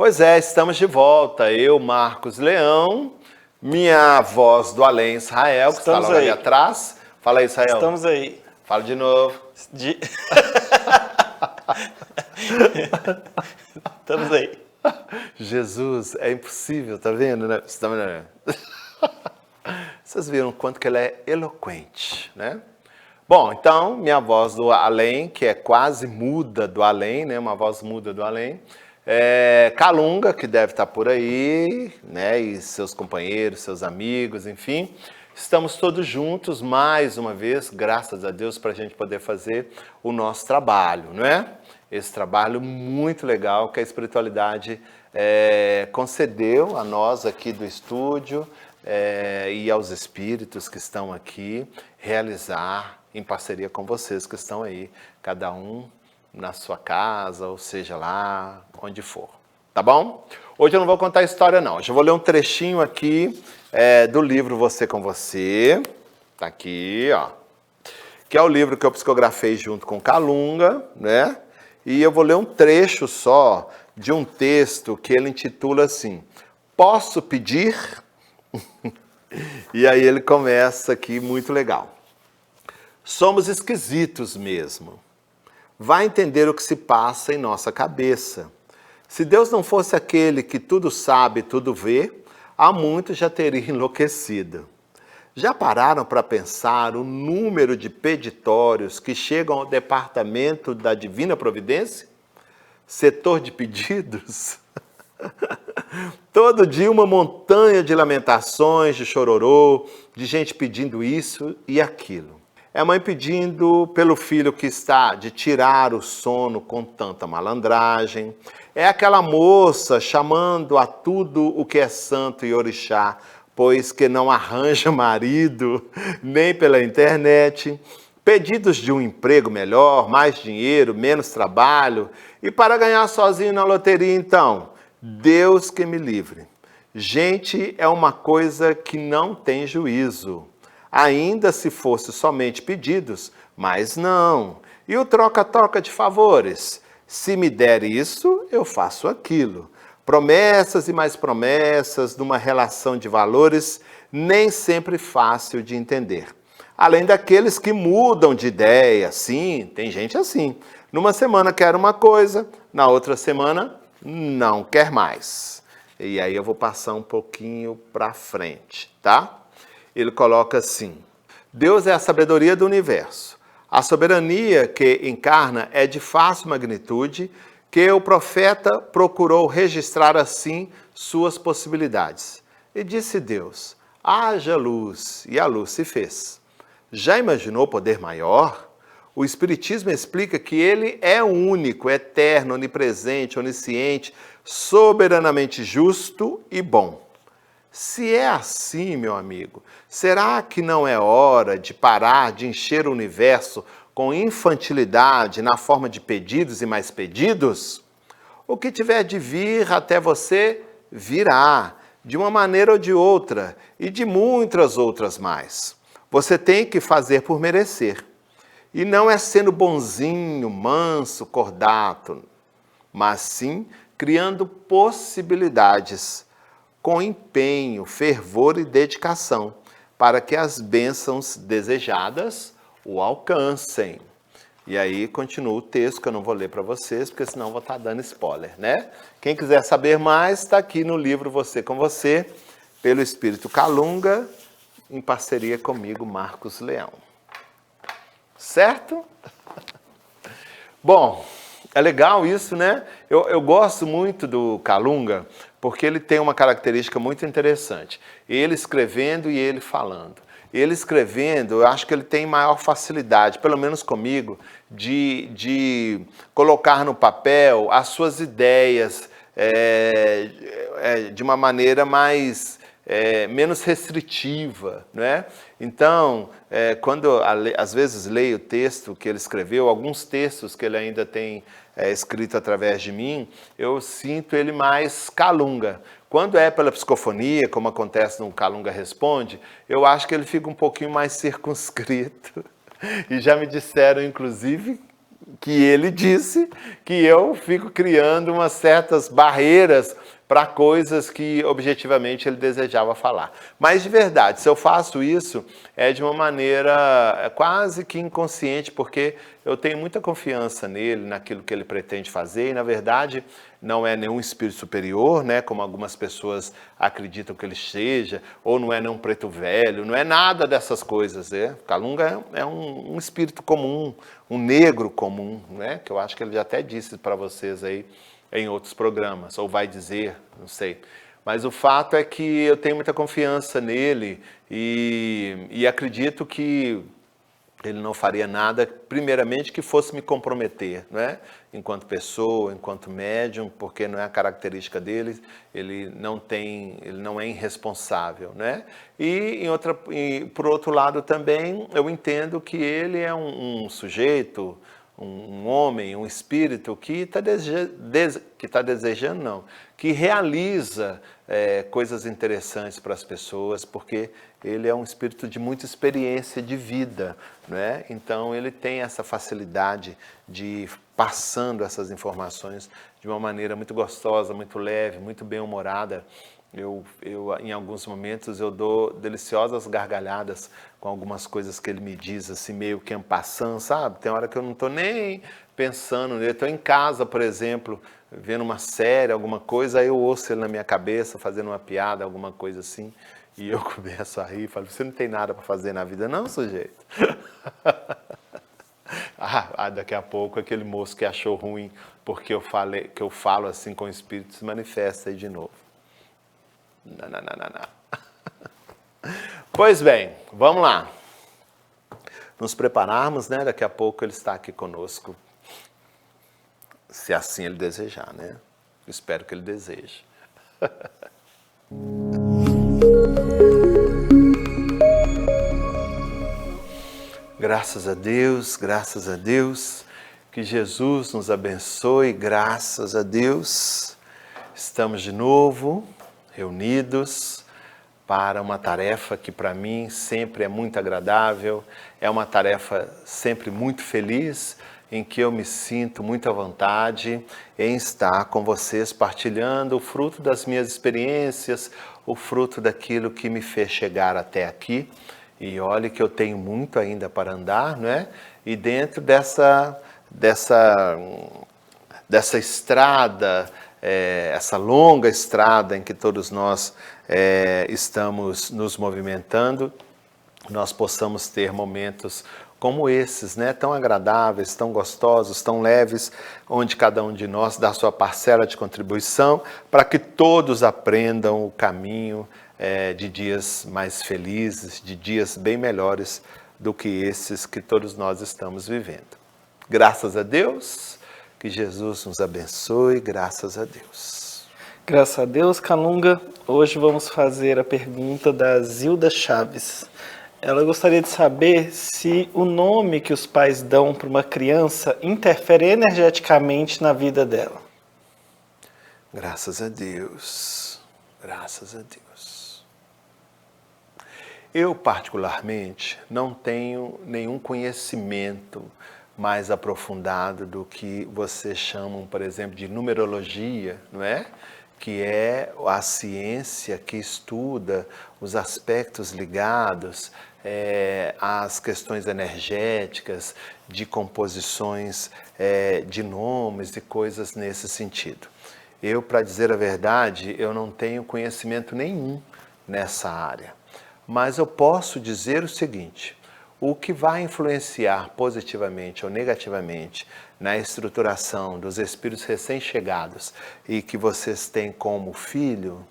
Pois é, estamos de volta. Eu, Marcos Leão, minha voz do além, Israel, que está lá ali atrás. Fala aí, Israel. Estamos aí. Fala de novo. Estamos aí. Jesus, é impossível, tá vendo, né? Vocês viram o quanto que ele é eloquente, né? Bom, então, minha voz do além, que é quase muda do além, né? Uma voz muda do além. Calunga, que deve estar por aí, né? E seus companheiros, seus amigos, enfim. Estamos todos juntos, mais uma vez, graças a Deus, para a gente poder fazer o nosso trabalho, não é? Esse trabalho muito legal que a espiritualidade concedeu a nós aqui do estúdio e aos espíritos que estão aqui, realizar em parceria com vocês que estão aí, cada um na sua casa, ou seja lá, onde for. Tá bom? Hoje eu não vou contar a história, não. Hoje eu vou ler um trechinho aqui do livro Você com Você. Tá aqui, ó. Que é o livro que eu psicografei junto com Calunga, né? E eu vou ler um trecho só de um texto que ele intitula assim, Posso Pedir? E aí ele começa aqui, muito legal. Somos esquisitos mesmo. Vai entender o que se passa em nossa cabeça. Se Deus não fosse aquele que tudo sabe, tudo vê, há muito já teria enlouquecido. Já pararam para pensar o número de peditórios que chegam ao departamento da Divina Providência? Setor de pedidos? Todo dia uma montanha de lamentações, de chororô, de gente pedindo isso e aquilo. É mãe pedindo pelo filho que está de tirar o sono com tanta malandragem. É aquela moça chamando a tudo o que é santo e orixá, pois que não arranja marido, nem pela internet. Pedidos de um emprego melhor, mais dinheiro, menos trabalho. E para ganhar sozinho na loteria, então, Deus que me livre. Gente é uma coisa que não tem juízo. Ainda se fosse somente pedidos, mas não. E o troca-troca de favores? Se me der isso, eu faço aquilo. Promessas e mais promessas numa relação de valores nem sempre fácil de entender. Além daqueles que mudam de ideia, sim, tem gente assim. Numa semana quer uma coisa, na outra semana não quer mais. E aí eu vou passar um pouquinho para frente, tá? Ele coloca assim, Deus é a sabedoria do universo. A soberania que encarna é de fácil magnitude, que o profeta procurou registrar assim suas possibilidades. E disse Deus, haja luz, e a luz se fez. Já imaginou poder maior? O Espiritismo explica que ele é único, eterno, onipresente, onisciente, soberanamente justo e bom. Se é assim, meu amigo, será que não é hora de parar de encher o universo com infantilidade na forma de pedidos e mais pedidos? O que tiver de vir até você, virá, de uma maneira ou de outra, e de muitas outras mais. Você tem que fazer por merecer. E não é sendo bonzinho, manso, cordato, mas sim criando possibilidades, com empenho, fervor e dedicação, para que as bênçãos desejadas o alcancem. E aí continua o texto, que eu não vou ler para vocês, porque senão eu vou estar dando spoiler, né? Quem quiser saber mais, está aqui no livro Você com Você, pelo Espírito Calunga, em parceria comigo, Marcos Leão. Certo? Bom, é legal isso, né? Eu gosto muito do Calunga, porque ele tem uma característica muito interessante. Ele escrevendo e ele falando. Ele escrevendo, eu acho que ele tem maior facilidade, pelo menos comigo, de colocar no papel as suas ideias de uma maneira menos restritiva, né? Então, quando eu, às vezes leio o texto que ele escreveu, alguns textos que ele ainda tem escrito através de mim, eu sinto ele mais calunga. Quando é pela psicofonia, como acontece no Calunga Responde, eu acho que ele fica um pouquinho mais circunscrito. E já me disseram, inclusive, que ele disse que eu fico criando umas certas barreiras para coisas que objetivamente ele desejava falar. Mas de verdade, se eu faço isso, é de uma maneira quase que inconsciente, porque eu tenho muita confiança nele, naquilo que ele pretende fazer, e na verdade não é nenhum espírito superior, né, como algumas pessoas acreditam que ele seja, ou não é nenhum preto velho, não é nada dessas coisas. Calunga é um espírito comum, um negro comum, né, que eu acho que ele já até disse para vocês aí, em outros programas, ou vai dizer, não sei. Mas o fato é que eu tenho muita confiança nele e acredito que ele não faria nada, primeiramente, que fosse me comprometer, não é? Enquanto pessoa, enquanto médium, porque não é a característica dele, ele não é irresponsável, né? E por outro lado também, eu entendo que ele é um sujeito, um homem, um espírito que está desejando, não, que realiza coisas interessantes para as pessoas, porque ele é um espírito de muita experiência de vida, né? Então ele tem essa facilidade de ir passando essas informações de uma maneira muito gostosa, muito leve, muito bem-humorada. Em alguns momentos, eu dou deliciosas gargalhadas com algumas coisas que ele me diz, assim, meio que en passant, sabe? Tem hora que eu não estou nem pensando nele. Estou em casa, por exemplo, vendo uma série, alguma coisa, aí eu ouço ele na minha cabeça, fazendo uma piada, alguma coisa assim, e eu começo a rir, falo, você não tem nada para fazer na vida não, sujeito? Daqui a pouco aquele moço que achou ruim porque eu falo assim com o espírito se manifesta aí de novo. Não. Pois bem, vamos lá. Nos prepararmos, né? Daqui a pouco ele está aqui conosco, se assim ele desejar, né? Espero que ele deseje. Graças a Deus, que Jesus nos abençoe, graças a Deus. Estamos de novo reunidos para uma tarefa que para mim sempre é muito agradável, é uma tarefa sempre muito feliz, em que eu me sinto muito à vontade em estar com vocês partilhando o fruto das minhas experiências, o fruto daquilo que me fez chegar até aqui. E olhe que eu tenho muito ainda para andar, não é? E dentro dessa estrada, essa longa estrada em que todos nós estamos nos movimentando, nós possamos ter momentos como esses, né? Tão agradáveis, tão gostosos, tão leves, onde cada um de nós dá sua parcela de contribuição para que todos aprendam o caminho de dias mais felizes, de dias bem melhores do que esses que todos nós estamos vivendo. Graças a Deus, que Jesus nos abençoe, graças a Deus. Graças a Deus, Calunga. Hoje vamos fazer a pergunta da Zilda Chaves. Ela gostaria de saber se o nome que os pais dão para uma criança interfere energeticamente na vida dela. Graças a Deus, graças a Deus. Eu, particularmente, não tenho nenhum conhecimento mais aprofundado do que vocês chamam, por exemplo, de numerologia, não é? Que é a ciência que estuda os aspectos ligados às questões energéticas, de composições de nomes e coisas nesse sentido. Eu, para dizer a verdade, eu não tenho conhecimento nenhum nessa área. Mas eu posso dizer o seguinte: o que vai influenciar positivamente ou negativamente na estruturação dos espíritos recém-chegados e que vocês têm como filho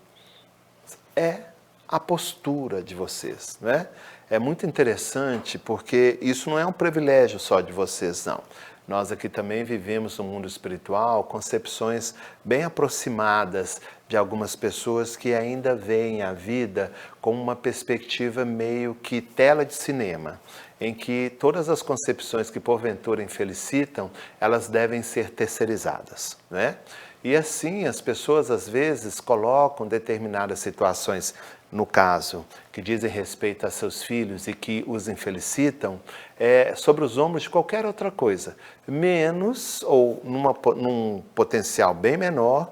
é a postura de vocês, não é? É muito interessante porque isso não é um privilégio só de vocês, não. Nós aqui também vivemos no mundo espiritual concepções bem aproximadas de algumas pessoas que ainda veem a vida como uma perspectiva meio que tela de cinema, em que todas as concepções que porventura infelicitam, elas devem ser terceirizadas, né? E assim as pessoas às vezes colocam determinadas situações no caso, que dizem respeito a seus filhos e que os infelicitam, é sobre os ombros de qualquer outra coisa, menos, ou num potencial bem menor,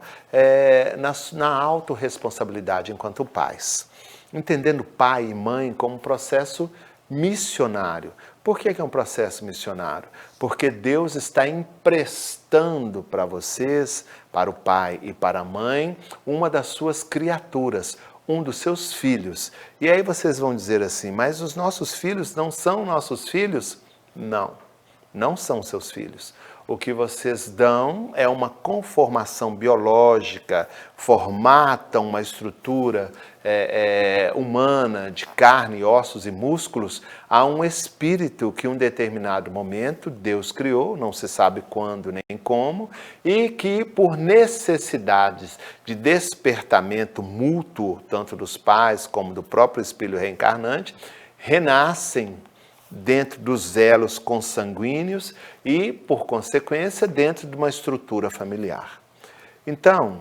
na autorresponsabilidade enquanto pais. Entendendo pai e mãe como um processo missionário. Por que é um processo missionário? Porque Deus está emprestando para vocês, para o pai e para a mãe, uma das suas criaturas, um dos seus filhos. E aí vocês vão dizer assim, mas os nossos filhos não são nossos filhos? Não, não são seus filhos. O que vocês dão é uma conformação biológica, formatam uma estrutura humana de carne, ossos e músculos a um espírito que em um determinado momento Deus criou, não se sabe quando nem como, e que por necessidades de despertamento mútuo, tanto dos pais como do próprio espírito reencarnante, renascem dentro dos elos consanguíneos e, por consequência, dentro de uma estrutura familiar. Então,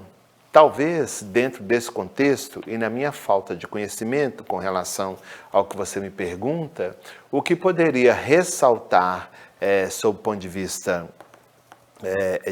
talvez dentro desse contexto, e na minha falta de conhecimento com relação ao que você me pergunta, o que poderia ressaltar, sob o ponto de vista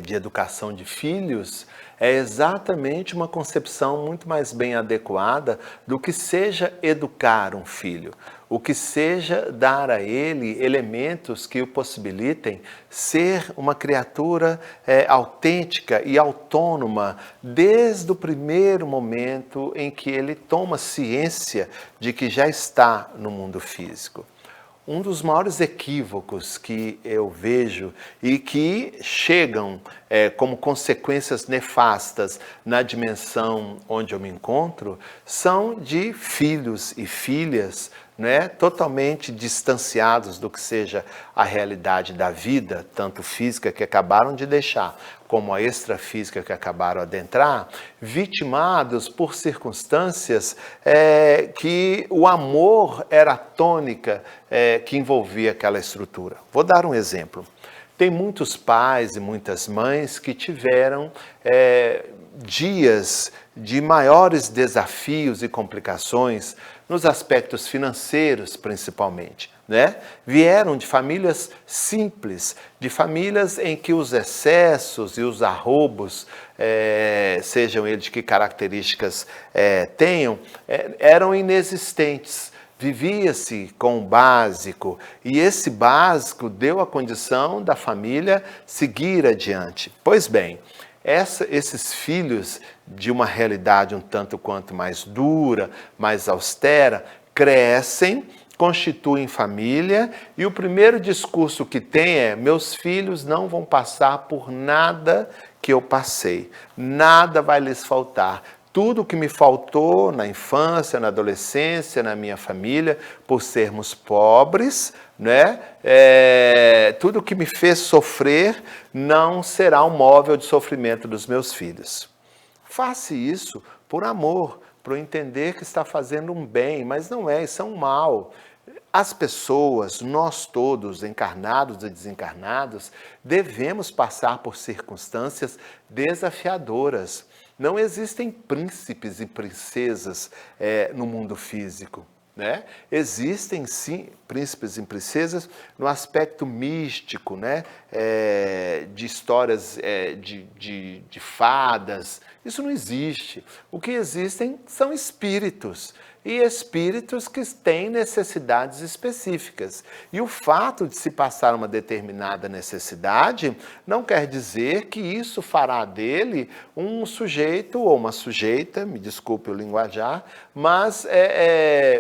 de educação de filhos, é exatamente uma concepção muito mais bem adequada do que seja educar um filho, o que seja dar a ele elementos que o possibilitem ser uma criatura autêntica e autônoma desde o primeiro momento em que ele toma ciência de que já está no mundo físico. Um dos maiores equívocos que eu vejo e que chegam como consequências nefastas na dimensão onde eu me encontro são de filhos e filhas, né, totalmente distanciados do que seja a realidade da vida, tanto física que acabaram de deixar, como a extrafísica que acabaram de adentrar, vitimados por circunstâncias que o amor era a tônica que envolvia aquela estrutura. Vou dar um exemplo. Tem muitos pais e muitas mães que tiveram dias de maiores desafios e complicações nos aspectos financeiros, principalmente, né? Vieram de famílias simples, de famílias em que os excessos e os arroubos, sejam eles de que características tenham, eram inexistentes. Vivia-se com o básico, e esse básico deu a condição da família seguir adiante. Pois bem, esses filhos de uma realidade um tanto quanto mais dura, mais austera, crescem, constituem família, e o primeiro discurso que tem é: meus filhos não vão passar por nada que eu passei, nada vai lhes faltar. Tudo que me faltou na infância, na adolescência, na minha família, por sermos pobres, né? Tudo que me fez sofrer não será um móvel de sofrimento dos meus filhos. Faça isso por amor, por entender que está fazendo um bem, mas não é, isso é um mal. As pessoas, nós todos, encarnados e desencarnados, devemos passar por circunstâncias desafiadoras. Não existem príncipes e princesas no mundo físico, né? Existem, sim, príncipes e princesas no aspecto místico, né? De histórias de fadas. Isso não existe. O que existem são espíritos. E espíritos que têm necessidades específicas. E o fato de se passar uma determinada necessidade não quer dizer que isso fará dele um sujeito ou uma sujeita, me desculpe o linguajar, mas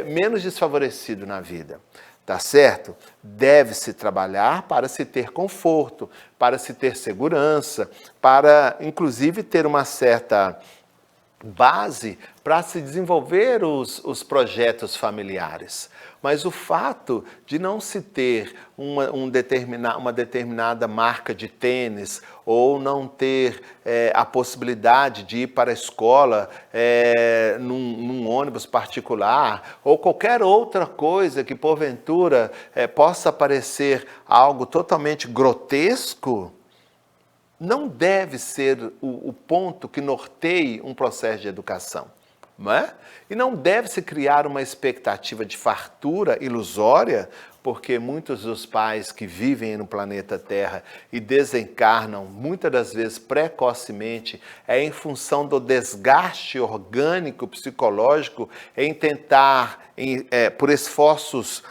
menos desfavorecido na vida. Tá certo? Deve-se trabalhar para se ter conforto, para se ter segurança, para, inclusive, ter uma certa base para se desenvolver os projetos familiares. Mas o fato de não se ter uma determinada marca de tênis ou não ter a possibilidade de ir para a escola num ônibus particular ou qualquer outra coisa que porventura possa parecer algo totalmente grotesco, não deve ser o ponto que norteie um processo de educação. não é? E não deve-se criar uma expectativa de fartura ilusória, porque muitos dos pais que vivem no planeta Terra e desencarnam, muitas das vezes precocemente, é em função do desgaste orgânico, psicológico, em tentar, por esforços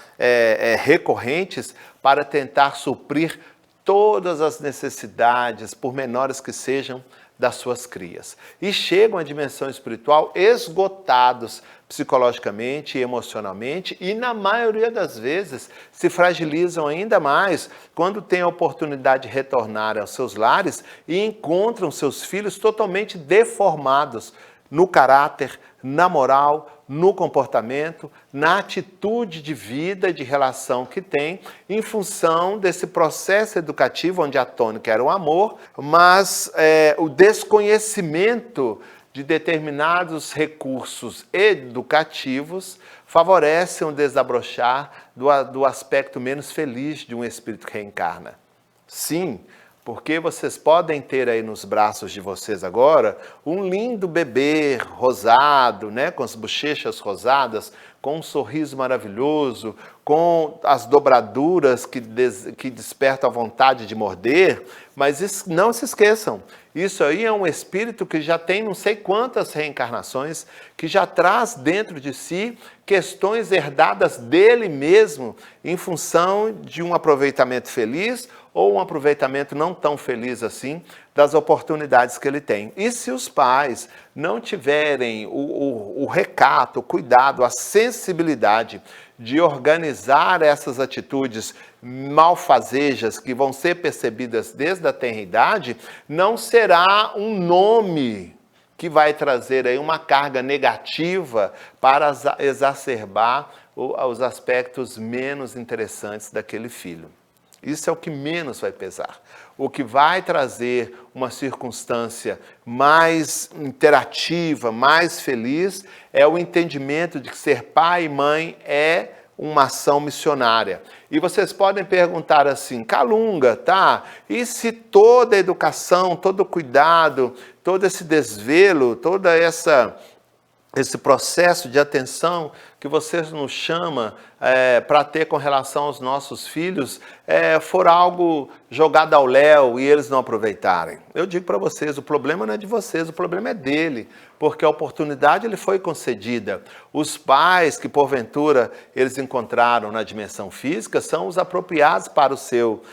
recorrentes, para tentar suprir todas as necessidades, por menores que sejam, das suas crias. E chegam à dimensão espiritual esgotados psicologicamente e emocionalmente e, na maioria das vezes, se fragilizam ainda mais quando têm a oportunidade de retornar aos seus lares e encontram seus filhos totalmente deformados no caráter, na moral, no comportamento, na atitude de vida, de relação que tem, em função desse processo educativo onde a tônica era o amor, mas o desconhecimento de determinados recursos educativos favorece um desabrochar do aspecto menos feliz de um espírito que reencarna. Sim, porque vocês podem ter aí nos braços de vocês agora um lindo bebê rosado, né, com as bochechas rosadas, com um sorriso maravilhoso, com as dobraduras que despertam a vontade de morder, mas não se esqueçam, isso aí é um espírito que já tem não sei quantas reencarnações, que já traz dentro de si questões herdadas dele mesmo em função de um aproveitamento feliz ou um aproveitamento não tão feliz assim das oportunidades que ele tem. E se os pais não tiverem o recato, o cuidado, a sensibilidade de organizar essas atitudes malfazejas que vão ser percebidas desde a tenra-idade, não será um nome que vai trazer aí uma carga negativa para exacerbar os aspectos menos interessantes daquele filho. Isso é o que menos vai pesar. O que vai trazer uma circunstância mais interativa, mais feliz, é o entendimento de que ser pai e mãe é uma ação missionária. E vocês podem perguntar assim, Calunga, tá? E se toda a educação, todo o cuidado, todo esse desvelo, toda esse processo de atenção que você nos chama para ter com relação aos nossos filhos for algo jogado ao léu e eles não aproveitarem? Eu digo para vocês, o problema não é de vocês, o problema é dele, porque a oportunidade lhe foi concedida. Os pais que porventura eles encontraram na dimensão física são os apropriados para o seu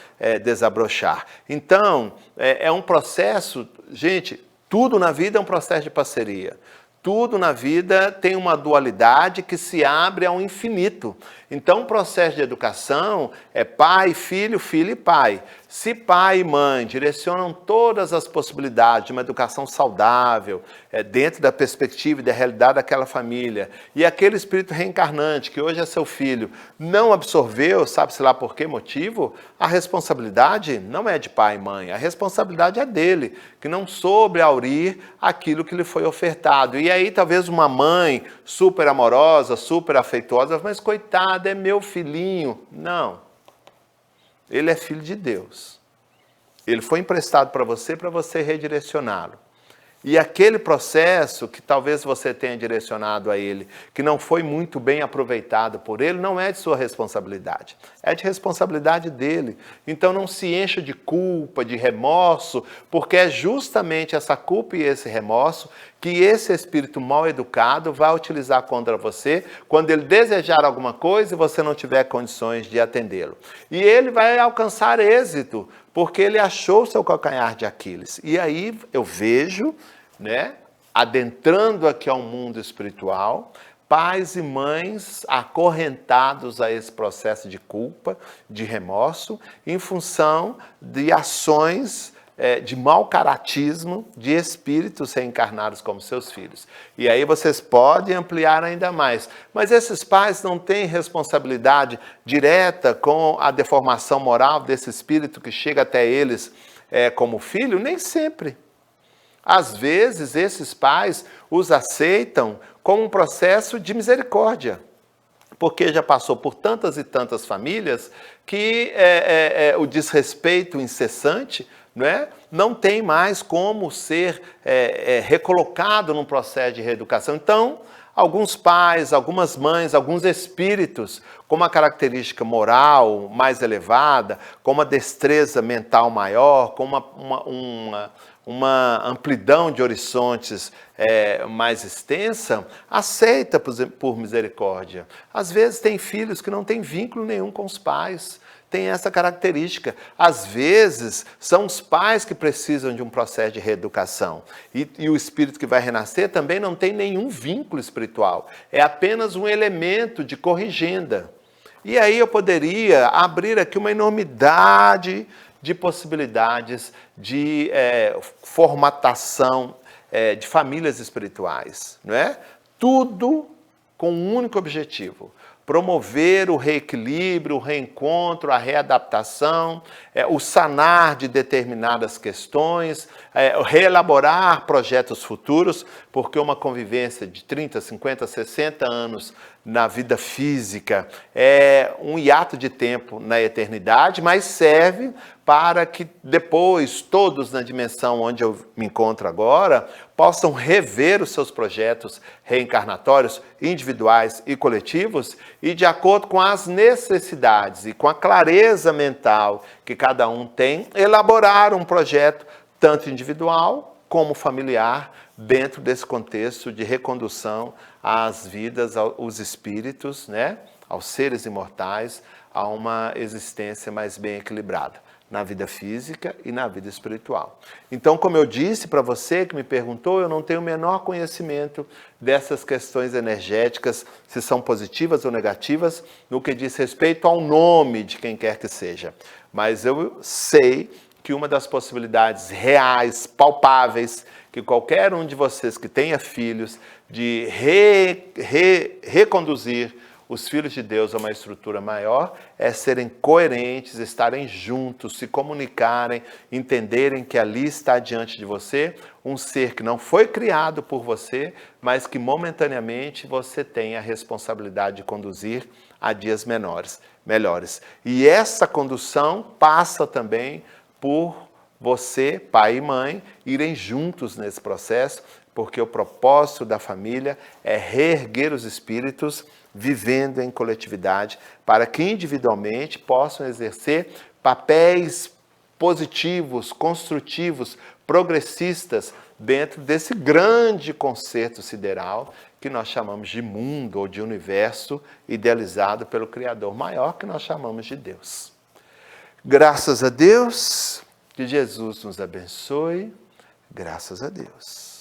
desabrochar. Então, é um processo, gente, tudo na vida é um processo de parceria. Tudo na vida tem uma dualidade que se abre ao infinito. Então, o processo de educação é pai, filho, filho e pai. Se pai e mãe direcionam todas as possibilidades de uma educação saudável, dentro da perspectiva e da realidade daquela família, e aquele espírito reencarnante, que hoje é seu filho, não absorveu, sabe-se lá por que motivo, a responsabilidade não é de pai e mãe, a responsabilidade é dele, que não soube aurir aquilo que lhe foi ofertado. E aí talvez uma mãe super amorosa, super afetuosa, mas coitada, é meu filhinho. Não. Ele é filho de Deus. Ele foi emprestado para você redirecioná-lo. E aquele processo que talvez você tenha direcionado a ele, que não foi muito bem aproveitado por ele, não é de sua responsabilidade. É de responsabilidade dele. Então não se encha de culpa, de remorso, porque é justamente essa culpa e esse remorso que esse espírito mal educado vai utilizar contra você quando ele desejar alguma coisa e você não tiver condições de atendê-lo. E ele vai alcançar êxito, porque ele achou o seu calcanhar de Aquiles. E aí eu vejo, né, adentrando aqui ao mundo espiritual, pais e mães acorrentados a esse processo de culpa, de remorso, em função de ações de mau caratismo de espíritos reencarnados como seus filhos. E aí vocês podem ampliar ainda mais. Mas esses pais não têm responsabilidade direta com a deformação moral desse espírito que chega até eles como filho? Nem sempre. Às vezes, esses pais os aceitam como um processo de misericórdia, porque já passou por tantas e tantas famílias que o desrespeito incessante não é? Não tem mais como ser recolocado num processo de reeducação. Então, alguns pais, algumas mães, alguns espíritos com uma característica moral mais elevada, com uma destreza mental maior, com uma amplidão de horizontes mais extensa, aceita por misericórdia. Às vezes tem filhos que não têm vínculo nenhum com os pais, tem essa característica. Às vezes, são os pais que precisam de um processo de reeducação. E o espírito que vai renascer também não tem nenhum vínculo espiritual. É apenas um elemento de corrigenda. E aí eu poderia abrir aqui uma enormidade de possibilidades de formatação de famílias espirituais, não é? Tudo com um único objetivo: promover o reequilíbrio, o reencontro, a readaptação, o sanar de determinadas questões, reelaborar projetos futuros, porque uma convivência de 30, 50, 60 anos na vida física é um hiato de tempo na eternidade, mas serve para que depois todos na dimensão onde eu me encontro agora possam rever os seus projetos reencarnatórios, individuais e coletivos, e de acordo com as necessidades e com a clareza mental que cada um tem, elaborar um projeto tanto individual como familiar, dentro desse contexto de recondução às vidas, aos espíritos, né? Aos seres imortais, a uma existência mais bem equilibrada na vida física e na vida espiritual. Então, como eu disse para você que me perguntou, eu não tenho o menor conhecimento dessas questões energéticas, se são positivas ou negativas, no que diz respeito ao nome de quem quer que seja. Mas eu sei que uma das possibilidades reais, palpáveis, que qualquer um de vocês que tenha filhos, de reconduzir os filhos de Deus a uma estrutura maior, é serem coerentes, estarem juntos, se comunicarem, entenderem que ali está diante de você um ser que não foi criado por você, mas que momentaneamente você tem a responsabilidade de conduzir a dias melhores. E essa condução passa também por você, pai e mãe, irem juntos nesse processo, porque o propósito da família é reerguer os espíritos vivendo em coletividade, para que individualmente possam exercer papéis positivos, construtivos, progressistas, dentro desse grande concerto sideral que nós chamamos de mundo ou de universo, idealizado pelo Criador maior, que nós chamamos de Deus. Graças a Deus, que Jesus nos abençoe, graças a Deus.